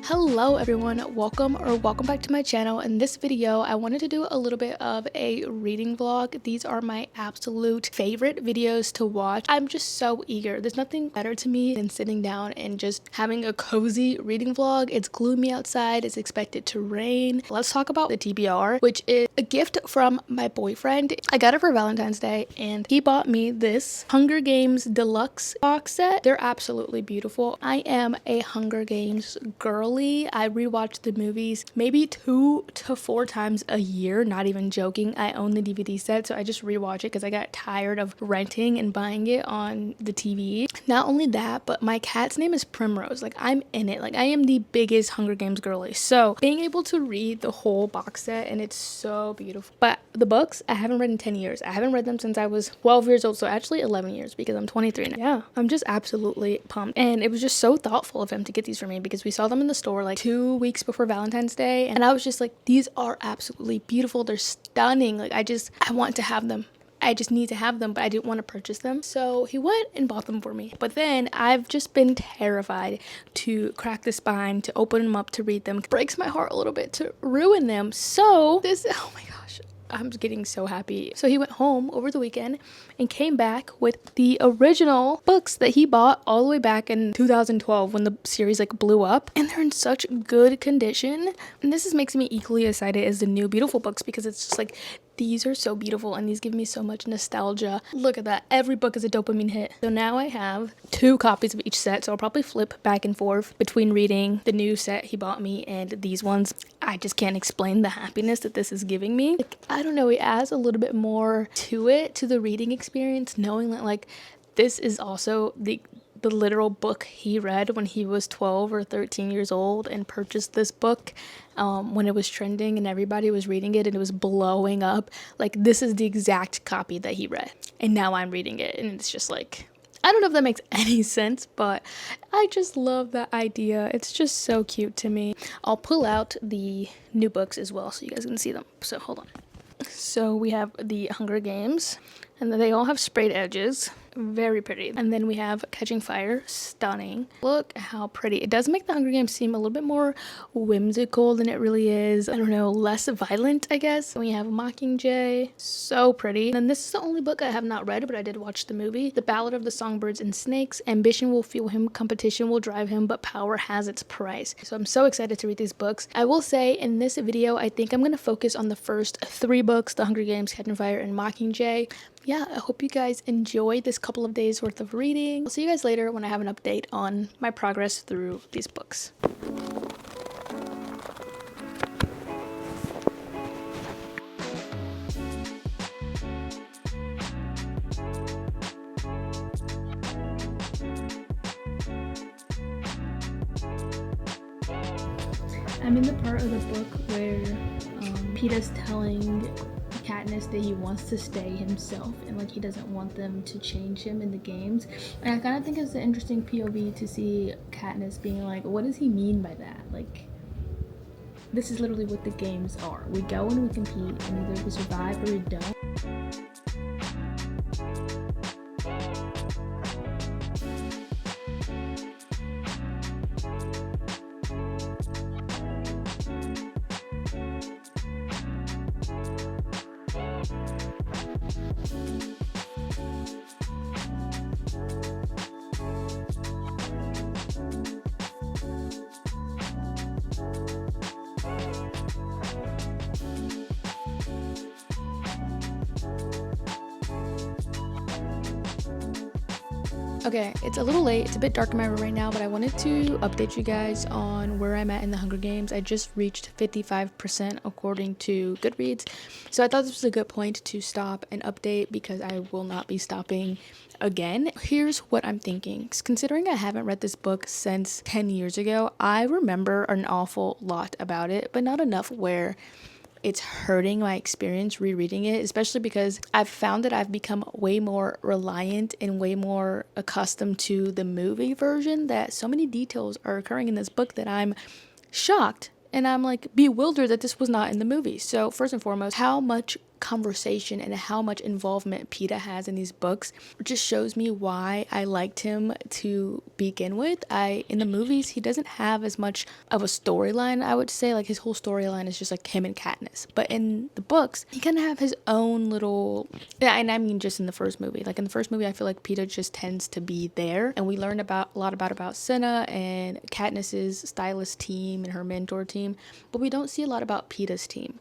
Hello everyone, welcome back to my channel. In this video I wanted to do a little bit of a reading vlog. These are my absolute favorite videos to watch. I'm just so eager. There's nothing better to me than sitting down and just having a cozy reading vlog. It's gloomy outside, it's expected to rain. Let's talk about the TBR, which is a gift from my boyfriend. I got it for Valentine's Day and he bought me this Hunger Games deluxe box set. They're absolutely beautiful. I am a Hunger Games girly. I rewatch the movies maybe 2 to 4 times a year, not even joking. I own the DVD set, so I just rewatch it because I got tired of renting and buying it on the TV. Not only that, but my cat's name is Primrose. Like, I'm in it. Like, I am the biggest Hunger Games girly. So being able to read the whole box set, and it's so beautiful. But the books I haven't read in 10 years. I haven't read them since I was 12 years old, so actually 11 years because I'm 23 now. Yeah, I'm just absolutely pumped. And it was just so thoughtful of him to get these for me because we saw them in the store like 2 weeks before Valentine's Day, and I was just like, these are absolutely beautiful. They're stunning. Like, I want to have them. I just need to have them, but I didn't want to purchase them. So he went and bought them for me. But then I've just been terrified to crack the spine, to open them up, to read them. It breaks my heart a little bit to ruin them. So oh my gosh, I'm getting so happy. So he went home over the weekend and came back with the original books that he bought all the way back in 2012 when the series like blew up, and they're in such good condition. And this makes me equally excited as the new beautiful books because it's just like, these are so beautiful and these give me so much nostalgia. Look at that. Every book is a dopamine hit. So now I have 2 copies of each set. So I'll probably flip back and forth between reading the new set he bought me and these ones. I just can't explain the happiness that this is giving me. Like, I don't know, it adds a little bit more to it, to the reading experience, knowing that like this is also the literal book he read when he was 12 or 13 years old and purchased this book when it was trending and everybody was reading it and it was blowing up. Like, this is the exact copy that he read and now I'm reading it, and it's just like, I don't know if that makes any sense, but I just love that idea. It's just so cute to me. I'll pull out the new books as well so you guys can see them. So hold on. So we have the Hunger Games, and then they all have sprayed edges. Very pretty. And then we have Catching Fire. Stunning. Look how pretty. It does make the Hunger Games seem a little bit more whimsical than it really is. I don't know, less violent, I guess. We have Mockingjay. So pretty. And then this is the only book I have not read, but I did watch the movie. The Ballad of the Songbirds and Snakes. Ambition will fuel him, competition will drive him, but power has its price. So I'm so excited to read these books. I will say in this video, I think I'm going to focus on the first 3 books, The Hunger Games, Catching Fire, and Mockingjay. Yeah, I hope you guys enjoyed this couple of days worth of reading. I'll see you guys later when I have an update on my progress through these books. I'm in the part of the book where Peeta's telling Katniss that he wants to stay himself and like he doesn't want them to change him in the games, and I kind of think it's an interesting POV to see Katniss being like, what does he mean by that? Like, this is literally what the games are. We go and we compete, and either we survive or we don't. Okay, it's a little late. It's a bit dark in my room right now, but I wanted to update you guys on where I'm at in the Hunger Games. I just reached 55% according to Goodreads. So I thought this was a good point to stop and update because I will not be stopping again. Here's what I'm thinking. Considering I haven't read this book since 10 years ago, I remember an awful lot about it, but not enough where it's hurting my experience rereading it, especially because I've found that I've become way more reliant and way more accustomed to the movie version, that so many details are occurring in this book that I'm shocked and I'm like bewildered that this was not in the movie. So first and foremost, how much conversation and how much involvement Peeta has in these books just shows me why I liked him to begin with. In the movies, he doesn't have as much of a storyline, I would say. Like, his whole storyline is just like him and Katniss. But in the books, he kind of have his own little, yeah, and I mean just in the first movie. Like, in the first movie, I feel like Peeta just tends to be there, and we learn a lot about Cinna and Katniss's stylist team and her mentor team, but we don't see a lot about Peeta's team.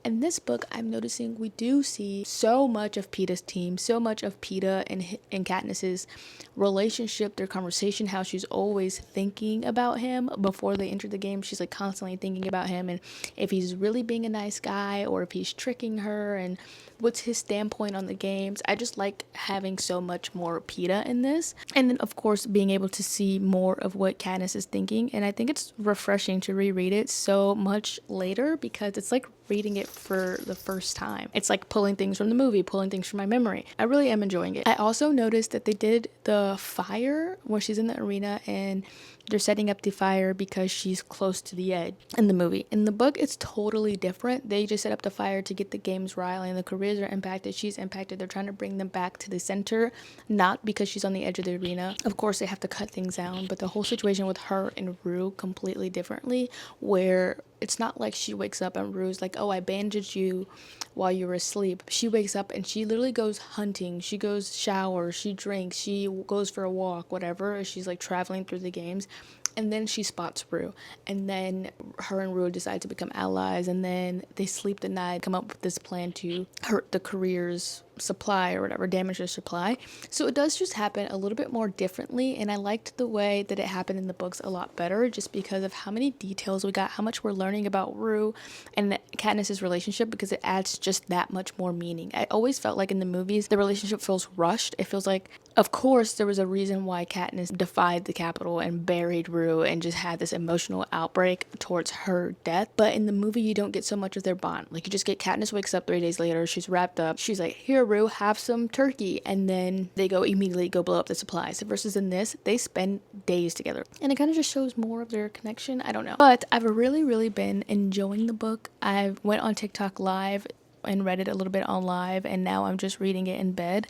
In this book, I'm noticing we do see so much of Peeta's team, so much of Peeta and Katniss's relationship, their conversation, how she's always thinking about him before they enter the game. She's like constantly thinking about him and if he's really being a nice guy or if he's tricking her and what's his standpoint on the games. I just like having so much more Peeta in this. And then, of course, being able to see more of what Katniss is thinking. And I think it's refreshing to reread it so much later because it's like reading it for the first time. It's like pulling things from the movie, pulling things from my memory. I really am enjoying it. I also noticed that they did the fire where she's in the arena and they're setting up the fire because she's close to the edge in the movie. In the book, it's totally different. They just set up the fire to get the games riling. The careers are impacted. She's impacted. They're trying to bring them back to the center, not because she's on the edge of the arena. Of course, they have to cut things down, but the whole situation with her and Rue completely differently, where it's not like she wakes up and Rue's like, oh, I bandaged you while you were asleep. She wakes up and she literally goes hunting. She goes shower, she drinks, she goes for a walk, whatever. She's like traveling through the games. And then she spots Rue. And then her and Rue decide to become allies. And then they sleep the night, come up with this plan to hurt the career's supply or whatever, damage their supply. So it does just happen a little bit more differently. And I liked the way that it happened in the books a lot better just because of how many details we got, how much we're learning about Rue and Katniss's relationship, because it adds just that much more meaning. I always felt like in the movies, the relationship feels rushed. It feels like, of course, there was a reason why Katniss defied the Capitol and buried Rue and just had this emotional outbreak towards her death. But in the movie, you don't get so much of their bond. Like, you just get Katniss wakes up 3 days later, she's wrapped up, she's like, here, Rue, have some turkey, and then they immediately go blow up the supplies. Versus in this, they spend days together, and it kind of just shows more of their connection. I don't know, but I've really been enjoying the book. I went on TikTok live and read it a little bit on live, and now I'm just reading it in bed.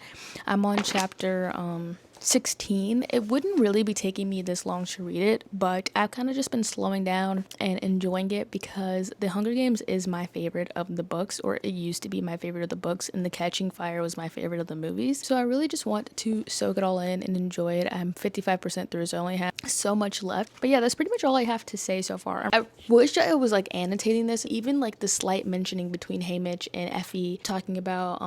I'm on chapter 16. It wouldn't really be taking me this long to read it, but I've kind of just been slowing down and enjoying it because The Hunger Games is my favorite of the books, or it used to be my favorite of the books, and The Catching Fire was my favorite of the movies. So I really just want to soak it all in and enjoy it. I'm 55% through, so I only have so much left. But yeah, that's pretty much all I have to say so far. I wish I was like annotating this, even like the slight mentioning between Haymitch and Effie talking about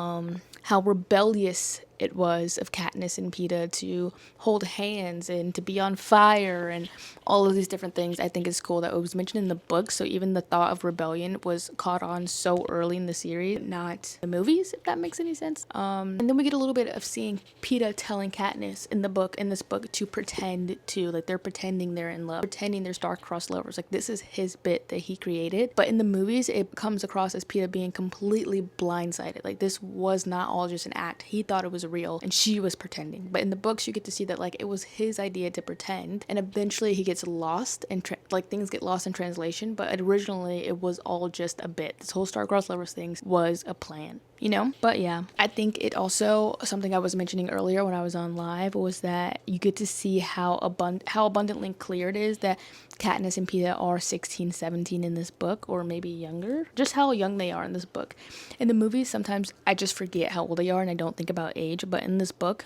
how rebellious it was of Katniss and Peeta to hold hands and to be on fire and all of these different things. I think it's cool that it was mentioned in the book, so even the thought of rebellion was caught on so early in the series, not the movies, if that makes any sense. And then we get a little bit of seeing Peeta telling Katniss in this book to pretend to, like, they're pretending they're in love, pretending they're star-crossed lovers. Like, this is his bit that he created. But in the movies, it comes across as Peeta being completely blindsided. Like, this was not all just an act. He thought it was real and she was pretending. But in the books, you get to see that, like, it was his idea to pretend, and eventually he gets lost and things get lost in translation. But originally it was all just a bit. This whole star-crossed lovers thing was a plan, you know? But yeah, I think it also, something I was mentioning earlier when I was on live, was that you get to see how abundantly clear it is that Katniss and Peeta are 16, 17 in this book, or maybe younger. Just how young they are in this book. In the movies, sometimes I just forget how old they are and I don't think about age, but in this book,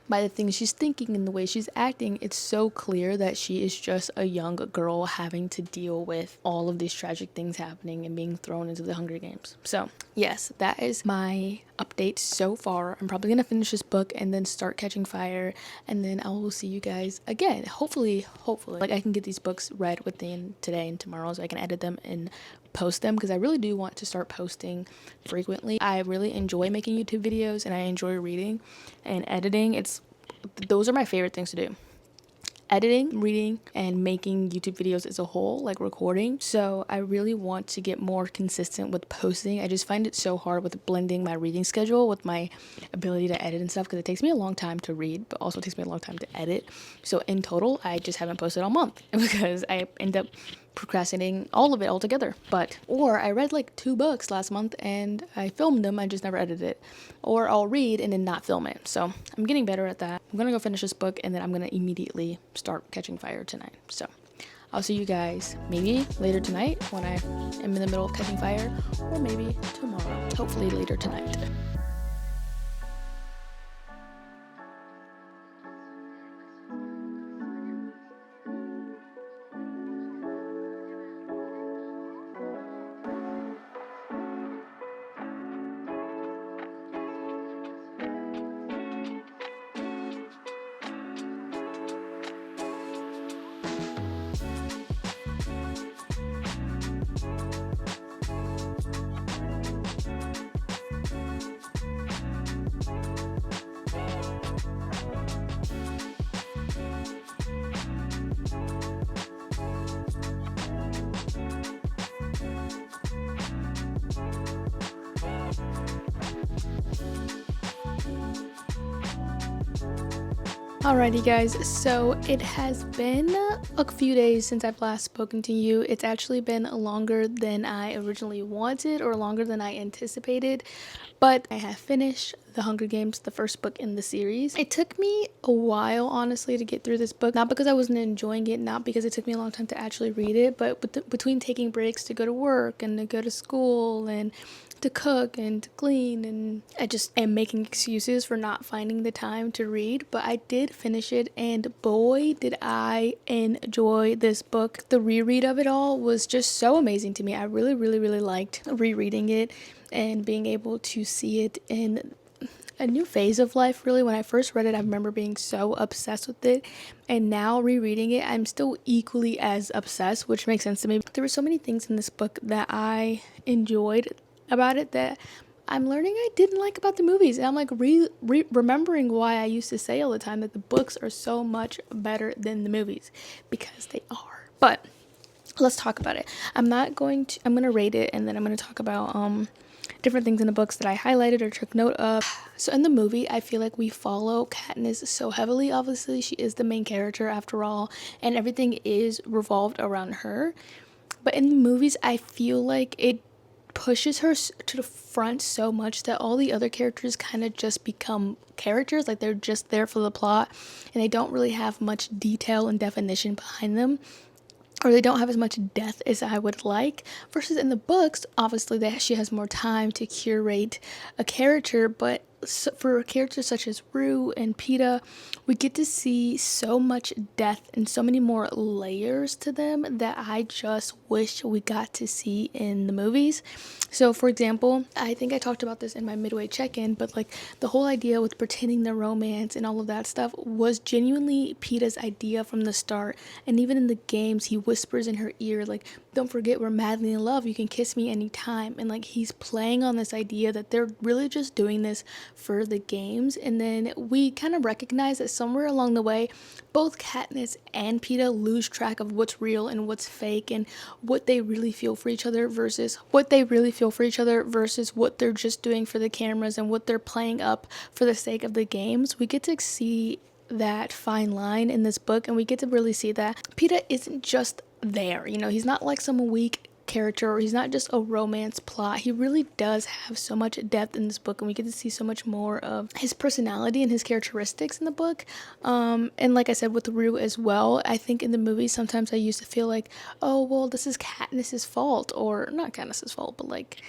by the things she's thinking and the way she's acting, it's so clear that she is just a young girl having to deal with all of these tragic things happening and being thrown into the Hunger Games. So yes, that is my update so far. I'm probably gonna finish this book and then start Catching Fire, and then I will see you guys again. Hopefully, like, I can get these books read within today and tomorrow so I can edit them and post them, because I really do want to start posting frequently. I really enjoy making YouTube videos and I enjoy reading and editing. Those are my favorite things to do. Editing, reading, and making YouTube videos as a whole, like recording. So I really want to get more consistent with posting. I just find it so hard with blending my reading schedule with my ability to edit and stuff, because it takes me a long time to read, but also takes me a long time to edit. So in total, I just haven't posted all month because I end up procrastinating all of it altogether. Or I read like 2 books last month and I filmed them, I just never edited it. Or I'll read and then not film it. So I'm getting better at that. I'm gonna go finish this book and then I'm gonna immediately start Catching Fire tonight. So I'll see you guys maybe later tonight when I am in the middle of Catching Fire, or maybe tomorrow, hopefully later tonight. Alrighty guys, so it has been a few days since I've last spoken to you. It's actually been longer than I originally wanted, or longer than I anticipated, but I have finished The Hunger Games, the first book in the series. It took me a while, honestly, to get through this book, not because I wasn't enjoying it, not because it took me a long time to actually read it, but between taking breaks to go to work and to go to school and to cook and to clean, and I just am making excuses for not finding the time to read. But I did finish it, and boy did I enjoy this book. The reread of it all was just so amazing to me. I really liked rereading it and being able to see it in a new phase of life. Really, when I first read it, I remember being so obsessed with it, and now rereading it, I'm still equally as obsessed, which makes sense to me. There were so many things in this book that I enjoyed about it that I'm learning I didn't like about the movies, and I'm like remembering why I used to say all the time that the books are so much better than the movies, because they are. But let's talk about it. I'm gonna rate it, and then I'm gonna talk about different things in the books that I highlighted or took note of. So in the movie, I feel like we follow Katniss so heavily. Obviously, she is the main character after all, and everything is revolved around her. But in the movies, I feel like it pushes her to the front so much that all the other characters kind of just become characters, like they're just there for the plot, and they don't really have much detail and definition behind them, or they don't have as much depth as I would like. Versus in the books, obviously she has more time to curate a character, but for characters such as Rue and Peeta, we get to see so much depth and so many more layers to them that I just wish we got to see in the movies. So for example, I think I talked about this in my midway check-in, but like the whole idea with pretending the romance and all of that stuff was genuinely Peeta's idea from the start. And even in the games, he whispers in her ear, like, don't forget we're madly in love, you can kiss me anytime. And like he's playing on this idea that they're really just doing this for the games. And then we kind of recognize that somewhere along the way, both Katniss and Peeta lose track of what's real and what's fake, and what they really feel for each other versus what they're just doing for the cameras and what they're playing up for the sake of the games. We get to see that fine line in this book, and we get to really see that Peeta isn't just there. You know, he's not like some weak character, or he's not just a romance plot. He really does have so much depth in this book, and we get to see so much more of his personality and his characteristics in the book. And like I said with Rue as well, I think in the movie sometimes I used to feel like, oh well, this is Katniss's fault, or not Katniss's fault, but like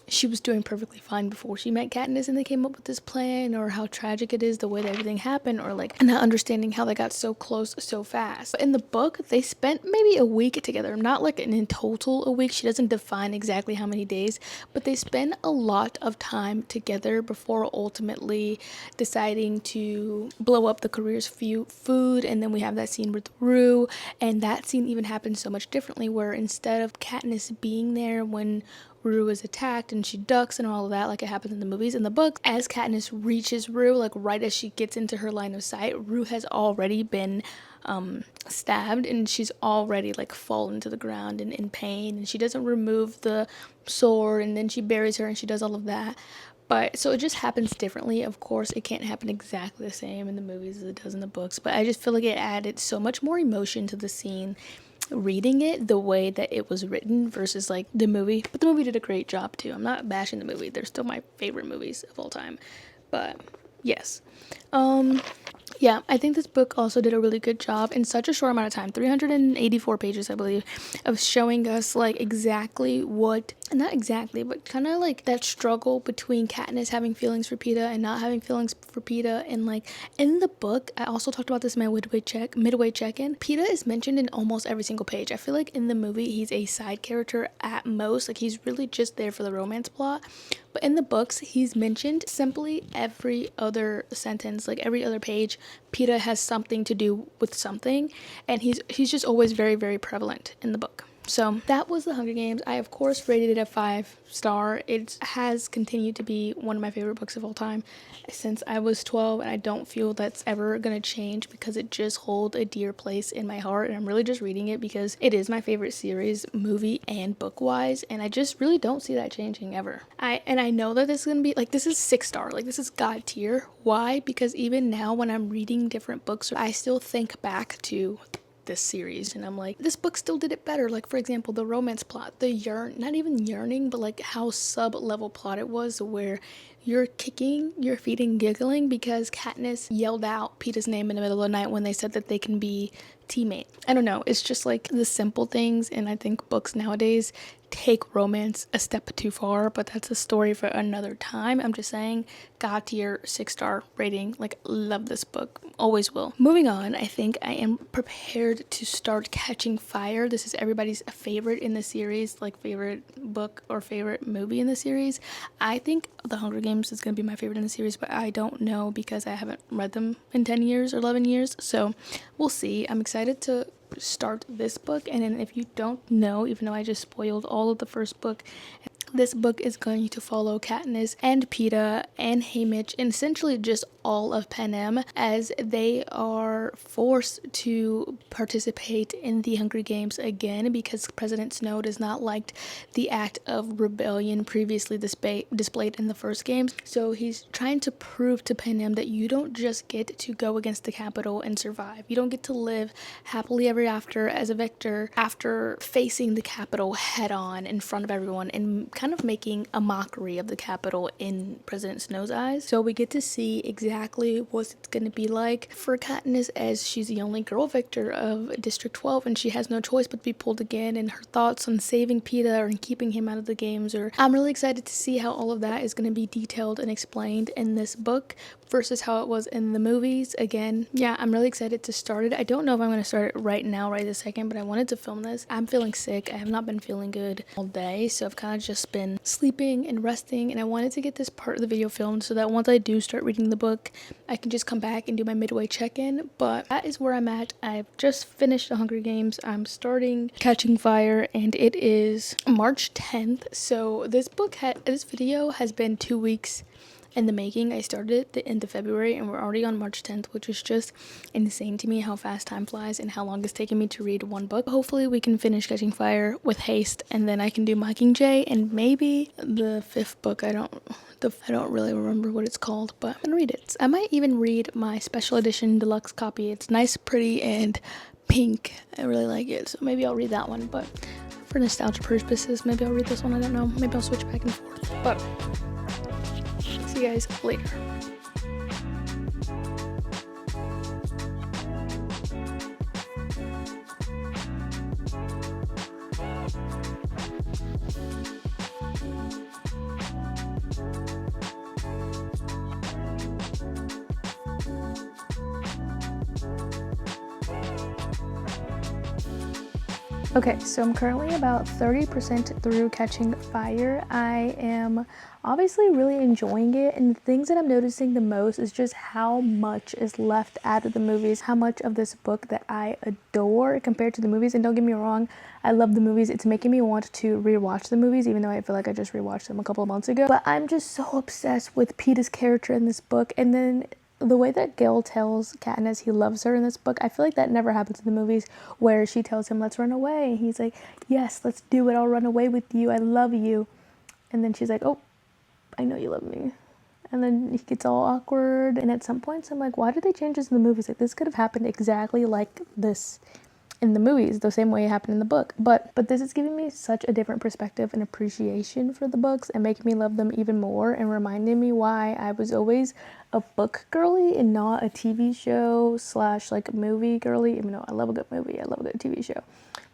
she was doing perfectly fine before she met Katniss and they came up with this plan, or how tragic it is the way that everything happened, or like not understanding how they got so close so fast. But in the book, they spent maybe a week together, not like in total a week. She doesn't define exactly how many days, but they spend a lot of time together before ultimately deciding to blow up the career's food. And then we have that scene with Rue, and that scene even happens so much differently, where instead of Katniss being there when Rue is attacked and she ducks and all of that, like it happens in the movies, in the books, as Katniss reaches Rue, like right as she gets into her line of sight, Rue has already been stabbed, and she's already like fallen to the ground and in pain, and she doesn't remove the sword, and then she buries her and she does all of that. But so it just happens differently. Of course, it can't happen exactly the same in the movies as it does in the books, but I just feel like it added so much more emotion to the scene. reading it the way that it was written versus like the movie. But the movie did a great job too. I'm not bashing the movie. They're still my favorite movies of all time. But yes. Yeah, I think this book also did a really good job in such a short amount of time, 384 pages, I believe, of showing us like exactly what, not exactly, but kind of like that struggle between Katniss having feelings for Peeta and not having feelings for Peeta. And like in the book, I also talked about this in my midway check-in. Peeta is mentioned in almost every single page. I feel like in the movie, he's a side character at most. Like he's really just there for the romance plot. But in the books, he's mentioned simply every other sentence, like every other page. Peeta has something to do with something, and he's just always very, very prevalent in the book. So that was The Hunger Games. I, of course, rated it a 5-star. It has continued to be one of my favorite books of all time since I was 12, and I don't feel that's ever going to change because it just holds a dear place in my heart, and I'm really just reading it because it is my favorite series, movie and book-wise, and I just really don't see that changing ever. I know that this is going to be, like, this is 6-star. Like, this is God tier. Why? Because even now when I'm reading different books, I still think back to this series and I'm like, this book still did it better. Like, for example, the romance plot, not even yearning, but like how sub-level plot it was, where you're kicking your feet and giggling because Katniss yelled out Peeta's name in the middle of the night when they said that they can be teammate. I don't know, it's just like the simple things, and I think books nowadays take romance a step too far, but that's a story for another time. I'm just saying, God tier, 6-star rating. Like, love this book, always will. Moving on, I think I am prepared to start Catching Fire. This is everybody's favorite in the series, like favorite book or favorite movie in the series. I think The Hunger Games is going to be my favorite in the series, but I don't know because I haven't read them in 10 years or 11 years, so we'll see. I'm excited to start this book, and then if you don't know, even though I just spoiled all of the first book, this book is going to follow Katniss and Peeta and Haymitch and essentially just all of Panem as they are forced to participate in the Hunger Games again because President Snow does not like the act of rebellion previously displayed in the first games. So he's trying to prove to Panem that you don't just get to go against the Capitol and survive. You don't get to live happily ever after as a victor after facing the Capitol head on in front of everyone and kind of making a mockery of the Capitol in President Snow's eyes. So we get to see exactly what it's going to be like for Katniss, as she's the only girl victor of District 12 and she has no choice but to be pulled again, and her thoughts on saving Peeta or keeping him out of the games. Or I'm really excited to see how all of that is going to be detailed and explained in this book versus how it was in the movies. Again, yeah, I'm really excited to start it. I don't know if I'm going to start it right now, right this second, but I wanted to film this. I'm feeling sick. I have not been feeling good all day, so I've kind of just been sleeping and resting, and I wanted to get this part of the video filmed so that once I do start reading the book, I can just come back and do my midway check-in. But that is where I'm at. I've just finished The Hunger Games. I'm starting Catching Fire, and it is March 10th. So this video has been 2 weeks in the making. I started at the end of February and we're already on March 10th, which is just insane to me how fast time flies and how long it's taken me to read one book. Hopefully we can finish Catching Fire with haste, and then I can do Mockingjay and maybe the 5th book. I don't really remember what it's called, but I'm gonna read it. I might even read my special edition deluxe copy. It's nice, pretty, and pink. I really like it, so maybe I'll read that one. But for nostalgia purposes, maybe I'll read this one. I don't know. Maybe I'll switch back and forth. But see you guys later. Okay, so I'm currently about 30% through Catching Fire. I am obviously really enjoying it, and the things that I'm noticing the most is just how much is left out of the movies, how much of this book that I adore compared to the movies. And don't get me wrong, I love the movies. It's making me want to rewatch the movies, even though I feel like I just rewatched them a couple of months ago. But I'm just so obsessed with Peeta's character in this book, and then the way that Gil tells Katniss he loves her in this book, I feel like that never happens in the movies, where she tells him, let's run away. And he's like, yes, let's do it. I'll run away with you. I love you. And then she's like, oh, I know you love me. And then he gets all awkward. And at some points, I'm like, why did they change this in the movies? Like, this could have happened exactly like this in the movies the same way it happened in the book. But this is giving me such a different perspective and appreciation for the books and making me love them even more and reminding me why I was always a book girly and not a TV show / like movie girly. Even though I love a good movie, I love a good TV show.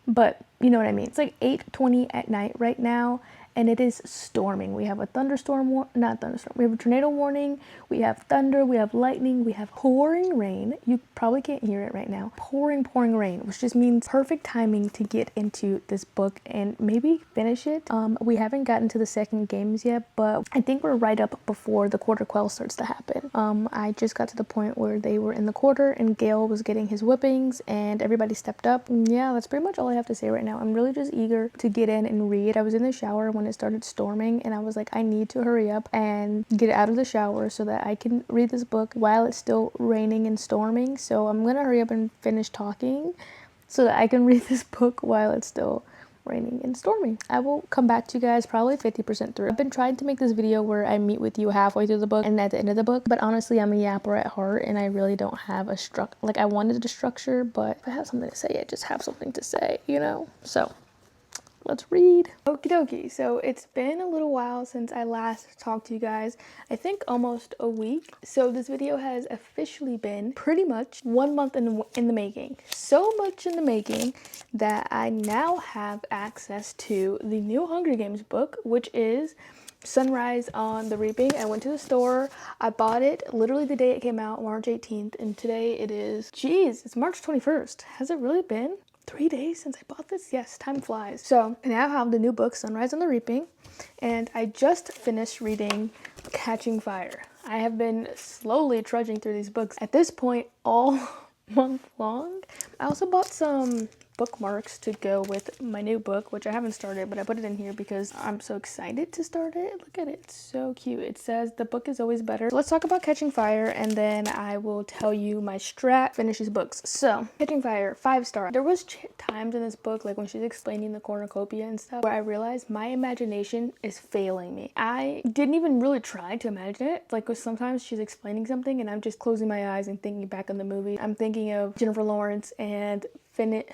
But you know what I mean. It's like 8:20 at night right now, and it is storming. We have a thunderstorm, not thunderstorm. We have a tornado warning. We have thunder. We have lightning. We have pouring rain. You probably can't hear it right now. Pouring rain, which just means perfect timing to get into this book and maybe finish it. We haven't gotten to the second games yet, but I think we're right up before the quarter quell starts to happen. I just got to the point where they were in the quarter and Gale was getting his whippings and everybody stepped up. And yeah, that's pretty much all I have to say right now. I'm really just eager to get in and read. I was in the shower when it started storming and I was like, I need to hurry up and get out of the shower so that I can read this book while it's still raining and storming. So I'm gonna hurry up and finish talking so that I can read this book while it's still raining and storming. I will come back to you guys probably 50% through. I've been trying to make this video where I meet with you halfway through the book and at the end of the book, but honestly I'm a yapper at heart and I really don't have a like I wanted a structure, but if I have something to say, I just have something to say, you know? So let's read. Okie dokie. So it's been a little while since I last talked to you guys. I think almost a week. So this video has officially been pretty much 1 month in the making. So much in the making that I now have access to the new Hunger Games book, which is Sunrise on the Reaping. I went to the store. I bought it literally the day it came out, March 18th. And today it is, geez, it's March 21st. Has it really been 3 days since I bought this? Yes, time flies. So I now have the new book, Sunrise on the Reaping, and I just finished reading Catching Fire. I have been slowly trudging through these books at this point all month long. I also bought some bookmarks to go with my new book, which I haven't started, but I put it in here because I'm so excited to start it. Look at it, it's so cute. It says the book is always better. So let's talk about Catching Fire and then I will tell you my strat finish these books. So Catching Fire, 5-star. There was times in this book, like when she's explaining the cornucopia and stuff, where I realized my imagination is failing me. I didn't even really try to imagine it. Like sometimes she's explaining something and I'm just closing my eyes and thinking back on the movie. I'm thinking of Jennifer Lawrence and Finnick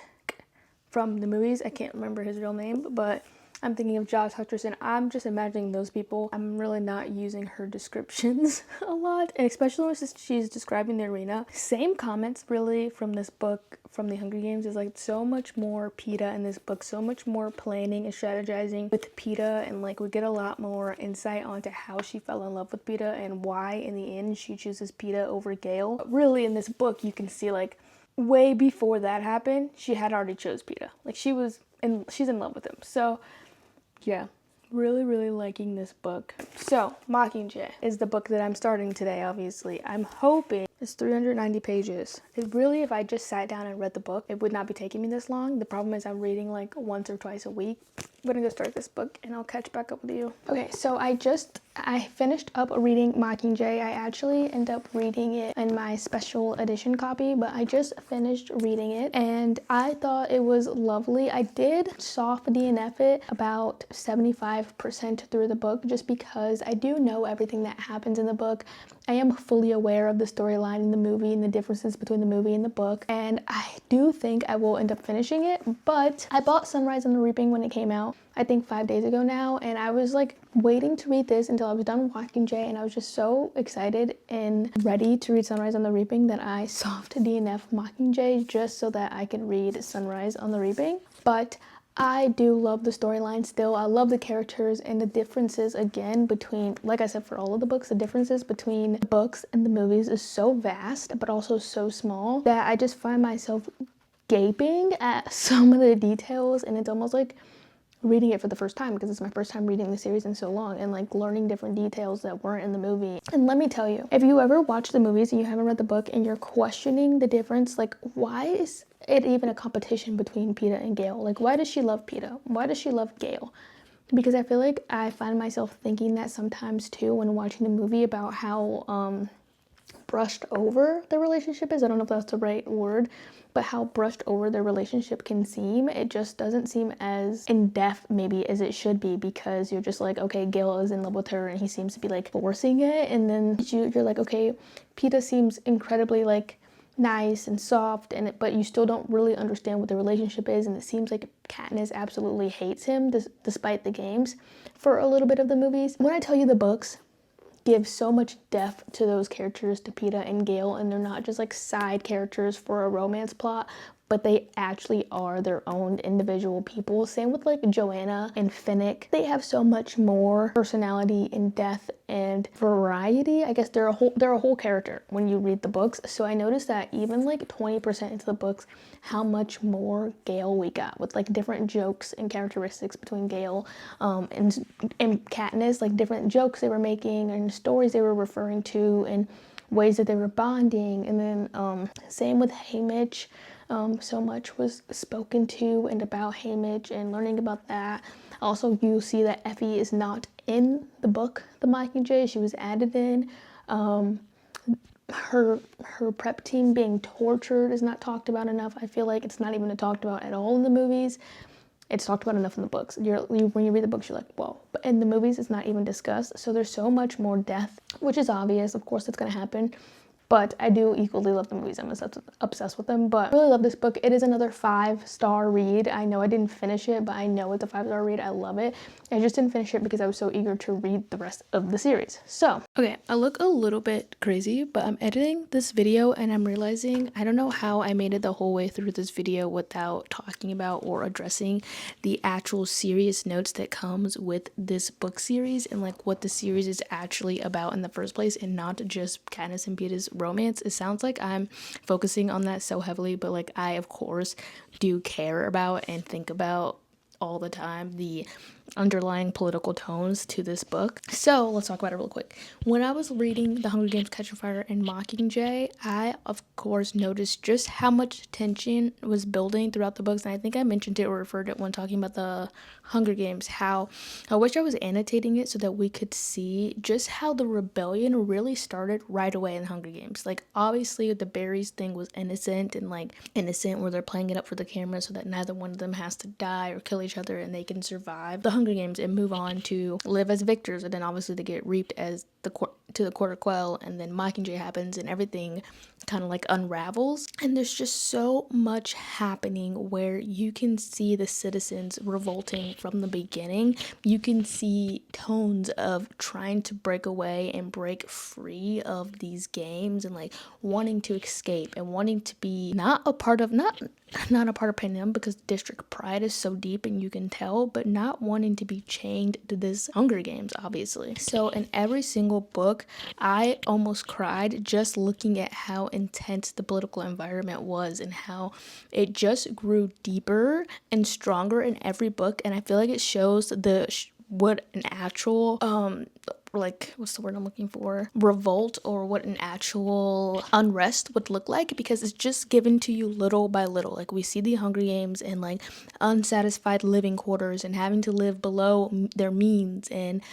from the movies. I can't remember his real name, but I'm thinking of Josh Hutcherson. I'm just imagining those people. I'm really not using her descriptions a lot, and especially when she's describing the arena. Same comments really from this book, from the Hunger Games, is like so much more Peeta in this book, so much more planning and strategizing with Peeta, and like we get a lot more insight onto how she fell in love with Peeta and why in the end she chooses Peeta over Gale. But really in this book you can see like way before that happened, she had already chose Peeta. Like she's in love with him. So yeah, really liking this book. So Mockingjay is the book that I'm starting today, obviously. I'm hoping it's 390 pages. It really, if I just sat down and read the book, it would not be taking me this long. The problem is I'm reading like once or twice a week. I'm gonna go start this book and I'll catch back up with you. Okay, so I finished up reading Mockingjay. I actually ended up reading it in my special edition copy, but I just finished reading it and I thought it was lovely. I did soft DNF it about 75% through the book just because I do know everything that happens in the book. I am fully aware of the storyline in the movie and the differences between the movie and the book, and I do think I will end up finishing it, but I bought Sunrise on the Reaping when it came out, I think 5 days ago now, and I was like waiting to read this until I was done Mockingjay, and I was just so excited and ready to read Sunrise on the Reaping that I soft DNF Mockingjay just so that I could read Sunrise on the Reaping. But I do love the storyline still. I love the characters and the differences again between, like I said, for all of the books, the differences between the books and the movies is so vast, but also so small that I just find myself gaping at some of the details, and it's almost like reading it for the first time because it's my first time reading the series in so long and like learning different details that weren't in the movie. And let me tell you, if you ever watch the movies and you haven't read the book and you're questioning the difference, like why is it even a competition between Peeta and Gale? Like why does she love Peeta? Why does she love Gale? Because I feel like I find myself thinking that sometimes too when watching the movie about how brushed over the relationship is. I don't know if that's the right word, but how brushed over their relationship can seem. It just doesn't seem as in-depth maybe as it should be, because you're just like, okay, Gale is in love with her and he seems to be like forcing it, and then you're like, okay, Peeta seems incredibly like nice and soft, but you still don't really understand what the relationship is, and it seems like Katniss absolutely hates him despite the games for a little bit of the movies. When I tell you, the books give so much depth to those characters, to Peeta and Gale, and they're not just like side characters for a romance plot, but they actually are their own individual people. Same with like Joanna and Finnick. They have so much more personality and depth and variety. I guess they're a whole character when you read the books. So I noticed that even like 20% into the books, how much more Gale we got, with like different jokes and characteristics between Gale and Katniss, like different jokes they were making and stories they were referring to and ways that they were bonding. And then same with Haymitch. So much was spoken to and about Haymitch and learning about that. Also, you'll see that Effie is not in the book, The Mockingjay. She was added in. Her prep team being tortured is not talked about enough. I feel like it's not even talked about at all in the movies. It's talked about enough in the books. When you read the books, you're like, whoa. But in the movies, it's not even discussed. So there's so much more death, which is obvious. Of course, it's going to happen. But I do equally love the movies. I'm obsessed with them. But I really love this book. It is another 5-star read. I know I didn't finish it, but I know it's a 5-star read. I love it. I just didn't finish it because I was so eager to read the rest of the series. So, okay, I look a little bit crazy, but I'm editing this video and I'm realizing I don't know how I made it the whole way through this video without talking about or addressing the actual serious notes that comes with this book series and like what the series is actually about in the first place, and not just Katniss and Peeta's romance. It sounds like I'm focusing on that so heavily, but like I of course do care about and think about all the time the underlying political tones to this book. So let's talk about it real quick. When I was reading The Hunger Games, Catching Fire, and Mockingjay, I of course noticed just how much tension was building throughout the books, and I think I mentioned it or referred to it when talking about The Hunger Games, how I wish I was annotating it so that we could see just how the rebellion really started right away in The Hunger Games. Like obviously the berries thing was innocent where they're playing it up for the camera so that neither one of them has to die or kill each other and they can survive the Hunger Games and move on to live as victors, and then obviously they get reaped as to the Quarter Quell, and then Mockingjay happens and everything kind of like unravels. And there's just so much happening where you can see the citizens revolting from the beginning. You can see tones of trying to break away and break free of these games and like wanting to escape and wanting to be not a part of Panem, because district pride is so deep and you can tell, but not wanting to be chained to this Hunger Games, obviously. So in every single book, I almost cried just looking at how intense the political environment was and how it just grew deeper and stronger in every book. And I feel like it shows what an actual like, what's the word I'm looking for? Revolt, or what an actual unrest would look like, because it's just given to you little by little. Like we see the Hunger Games and like unsatisfied living quarters and having to live below their means and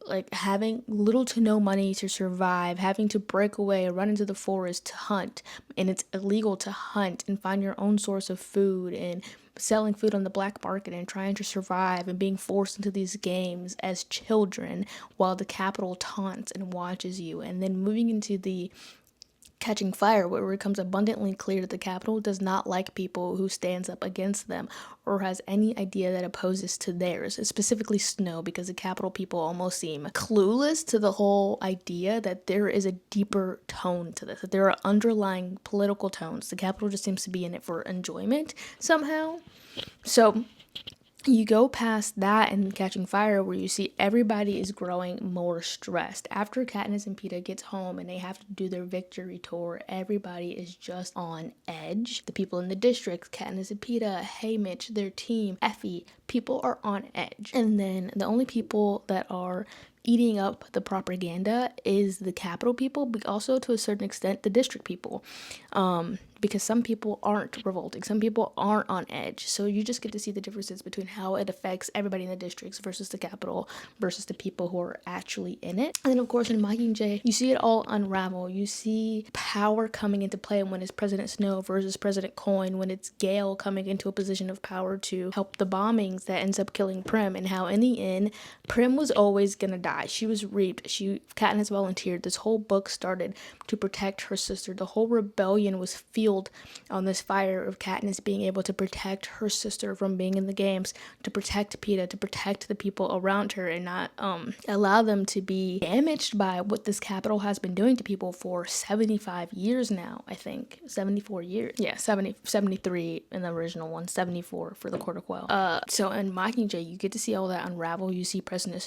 like having little to no money to survive, having to break away, run into the forest to hunt, and it's illegal to hunt and find your own source of food, and selling food on the black market and trying to survive and being forced into these games as children while the Capitol taunts and watches you, and then moving into the Catching Fire, where it becomes abundantly clear that the Capitol does not like people who stands up against them or has any idea that opposes to theirs. It's specifically Snow, because the Capitol people almost seem clueless to the whole idea that there is a deeper tone to this, that there are underlying political tones. The Capitol just seems to be in it for enjoyment somehow. So you go past that and Catching Fire, where you see everybody is growing more stressed. After Katniss and Peeta gets home and they have to do their victory tour, everybody is just on edge. The people in the district, Katniss and Peeta, Haymitch, their team, Effie, people are on edge. And then the only people that are eating up the propaganda is the Capitol people, but also to a certain extent the district people, because some people aren't revolting, some people aren't on edge. So you just get to see the differences between how it affects everybody in the districts versus the Capitol versus the people who are actually in it. And then of course in Mockingjay, you see it all unravel. You see power coming into play when it's President Snow versus President Coin, when it's Gale coming into a position of power to help the bombings things that ends up killing Prim, and how in the end Prim was always gonna die. She was reaped. Katniss volunteered. This whole book started to protect her sister. The whole rebellion was fueled on this fire of Katniss being able to protect her sister from being in the games, to protect Peeta, to protect the people around her, and not allow them to be damaged by what this capital has been doing to people for 75 years now. I think 74 years. Yeah, 73 in the original one, 74 for the Court of Quell. So in Mockingjay, you get to see all that unravel. You see President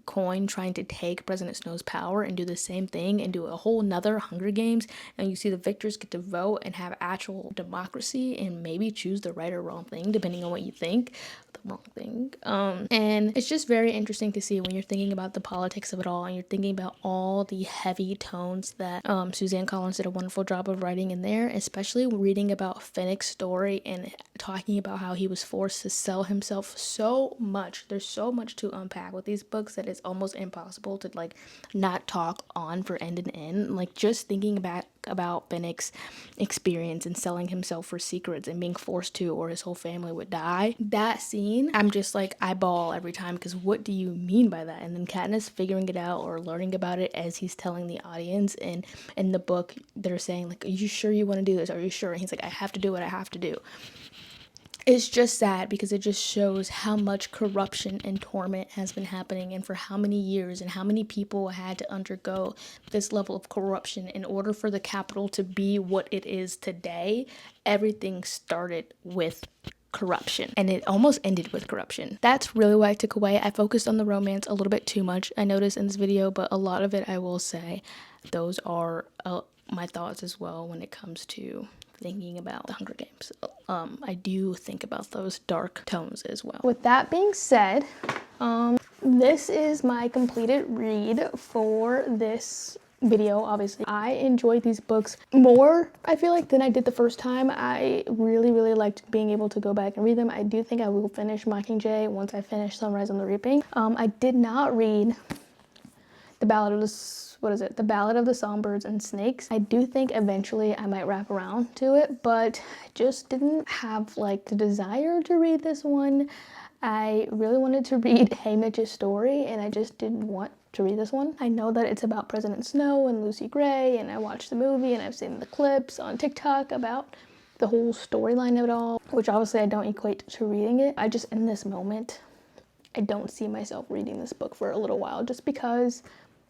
Coin trying to take President Snow's power and do the same thing and do a whole nother Hunger Games, and you see the victors get to vote and have actual democracy and maybe choose the right or wrong thing depending on what you think. The wrong thing. And it's just very interesting to see when you're thinking about the politics of it all, and you're thinking about all the heavy tones that Suzanne Collins did a wonderful job of writing in there, especially reading about Finnick's story and talking about how he was forced to sell himself so much. There's so much to unpack with these books that it's almost impossible to like not talk on for end and end. Like just thinking back about Finnick's experience and selling himself for secrets and being forced to, or his whole family would die. That scene, I'm just like eyeball every time, because what do you mean by that? And then Katniss figuring it out or learning about it as he's telling the audience, and in the book they're saying like, are you sure you want to do this? Are you sure? And he's like, I have to do what I have to do. It's just sad because it just shows how much corruption and torment has been happening, and for how many years, and how many people had to undergo this level of corruption in order for the capital to be what it is today. Everything started with corruption, and it almost ended with corruption. That's really what I took away. I focused on the romance a little bit too much, I noticed in this video, but a lot of it, I will say, those are my thoughts as well when it comes to thinking about the Hunger Games. I do think about those dark tones as well. With that being said, this is my completed read for this video. Obviously, I enjoyed these books more, I feel like, than I did the first time. I really liked being able to go back and read them. I do think I will finish Mockingjay once I finish Sunrise on the Reaping. I did not read The Ballad of the Songbirds and Snakes. I do think eventually I might wrap around to it, but I just didn't have like the desire to read this one. I really wanted to read Haymitch's story, and I just didn't want to read this one. I know that it's about President Snow and Lucy Gray, and I watched the movie and I've seen the clips on TikTok about the whole storyline of it all, which obviously I don't equate to reading it. I just, in this moment, I don't see myself reading this book for a little while, just because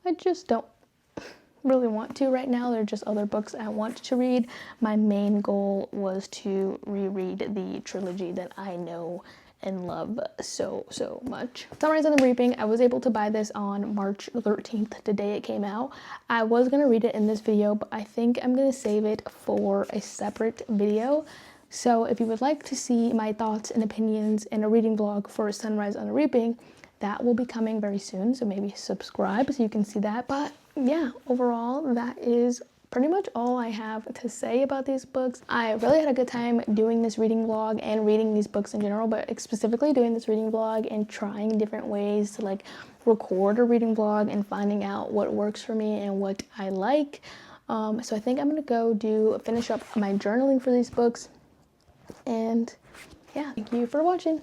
I just don't really want to right now. There are just other books I want to read. My main goal was to reread the trilogy that I know and love so much. Sunrise on the Reaping, I was able to buy this on March 13th, the day it came out. I was gonna read it in this video, but I think I'm gonna save it for a separate video. So if you would like to see my thoughts and opinions in a reading vlog for Sunrise on the Reaping, that will be coming very soon, so maybe subscribe so you can see that. But yeah, overall, that is pretty much all I have to say about these books. I really had a good time doing this reading vlog and reading these books in general, but specifically doing this reading vlog and trying different ways to like record a reading vlog and finding out what works for me and what I like. So I think I'm gonna go finish up my journaling for these books, and yeah, thank you for watching.